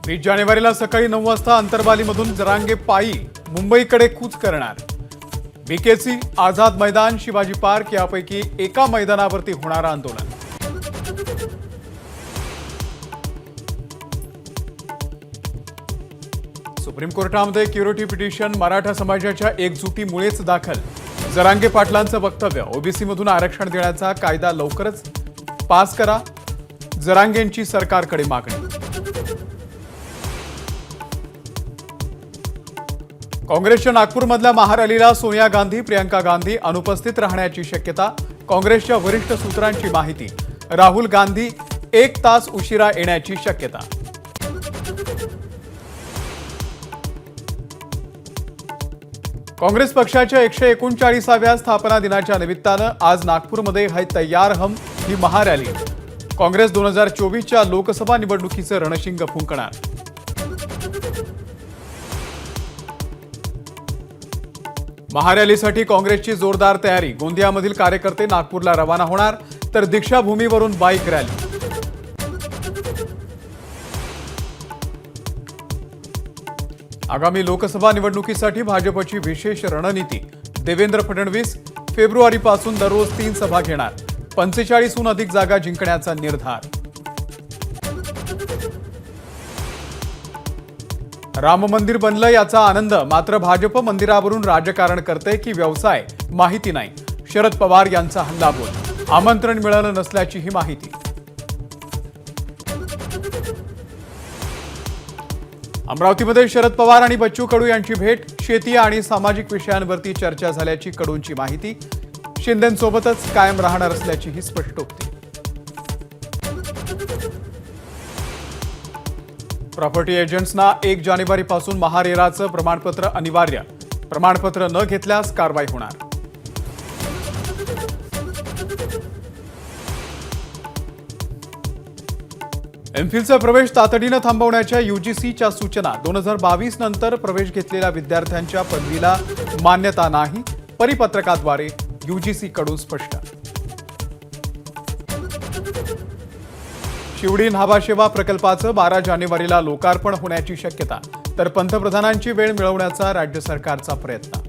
20 जानेवारीला सकाळी 9 वाजता अंतरबालीमधून जरांगे पायी मुंबईकडे कूच करणार। बीकेसी, आझाद मैदान, शिवाजी पार्क यापैकी एका मैदानावरती होणार आंदोलन। सुप्रीम कोर्टामध्ये क्युरेटिव्ह पिटिशन मराठा समाजाच्या एकजुटीमुळेच दाखल। जरांगे पाटलांचं वक्तव्य, ओबीसी मधून आरक्षण देण्याचा कायदा लवकरच पास करा, जरांगेंची सरकारकडे मागणी। काँग्रेसच्या नागपूरमधल्या महारॅलीला सोनिया गांधी, प्रियंका गांधी अनुपस्थित राहण्याची शक्यता। काँग्रेसच्या वरिष्ठ सूत्रांची माहिती, राहुल गांधी 1 तास उशिरा येण्याची शक्यता। काँग्रेस पक्षाच्या 139व्या स्थापना दिनाच्या निमित्तानं आज नागपूरमध्ये है तैयार हम ही महारॅली। काँग्रेस 2024च्या लोकसभा निवडणुकीचं रणशिंग फुंकणार। महारॅलीसाठी काँग्रेसची जोरदार तयारी। गोंदियामधील कार्यकर्ते नागपूरला रवाना होणार, तर दीक्षाभूमीवरून बाईक रॅली। आगामी लोकसभा निवडणुकीसाठी भाजपची विशेष रणनीती। देवेंद्र फडणवीस फेब्रुवारीपासून दररोज 3 सभा घेणार। 45हून अधिक जागा जिंकण्याचा निर्धार। राम मंदिर बनलं याचा आनंद, मात्र भाजप मंदिरावरून राजकारण करते की व्यवसाय माहिती नाही। शरद पवार यांचा हल्लाबोल, आमंत्रण मिळालं नसल्याची ही माहिती। अमरावतीमध्ये शरद पवार आणि बच्चू कडू यांची भेट। शेती आणि सामाजिक विषयांवरती चर्चा झाल्याची कडूंची माहिती। शिंदेंसोबतच कायम राहणार असल्याची ही स्पष्टोक्ती। प्रॉपर्टी एजंट्सना 1 जानेवारीपासून महारेराचं प्रमाणपत्र अनिवार्य। प्रमाणपत्र न घेतल्यास कारवाई होणार। एमफिलचा प्रवेश तातडीनं थांबवण्याच्या यूजीसीच्या सूचना। 2022 नंतर प्रवेश घेतलेल्या विद्यार्थ्यांच्या पदवीला मान्यता नाही, परिपत्रकाद्वारे यूजीसीकडून स्पष्ट। शिवडी न्हावाशेवा प्रकल्पाचं 12 जानेवारीला लोकार्पण होण्याची शक्यता, तर पंतप्रधानांची वेळ मिळवण्याचा राज्य सरकारचा प्रयत्न।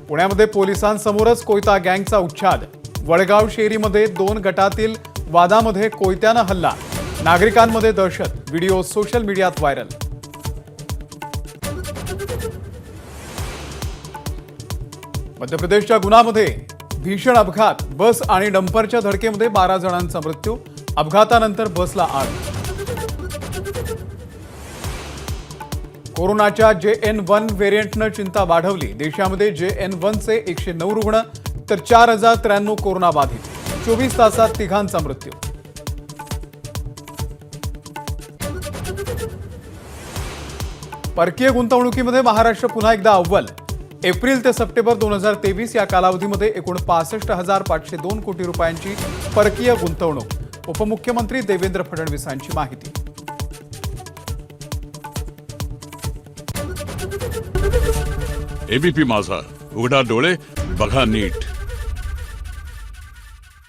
पुण्यामध्ये पोलिसांसमोरच कोयता गँगचा उच्छाद। वडगाव शेरीमध्ये 2 गटातील वादामध्ये कोयत्यानं हल्ला, नागरिकांमध्ये दहशत। व्हिडिओ सोशल मीडियात व्हायरल। मध्य प्रदेशच्या गुनामध्ये भीषण अपघात, बस आणि डंपरच्या धडकेमध्ये 12 जणांचा मृत्यू। अपघातानंतर बसला आग। कोरोनाच्या JN1 व्हेरियंटनं चिंता वाढवली। देशामध्ये JN1चे 109 रुग्ण, तर 4093 कोरोना बाधित। 24 तासात 3 मृत्यू। परकीय गुंतवणुकीमध्ये महाराष्ट्र पुन्हा एकदा अव्वल। एप्रिल ते सप्टेंबर 2023 या कालावधीमध्ये एकूण 65,502 कोटी रुपयांची परकीय गुंतवणूक। उपमुख्यमंत्री देवेंद्र फडणवीसांची माहिती। एबीपी माझा, उघडा डोळे बघा नीट।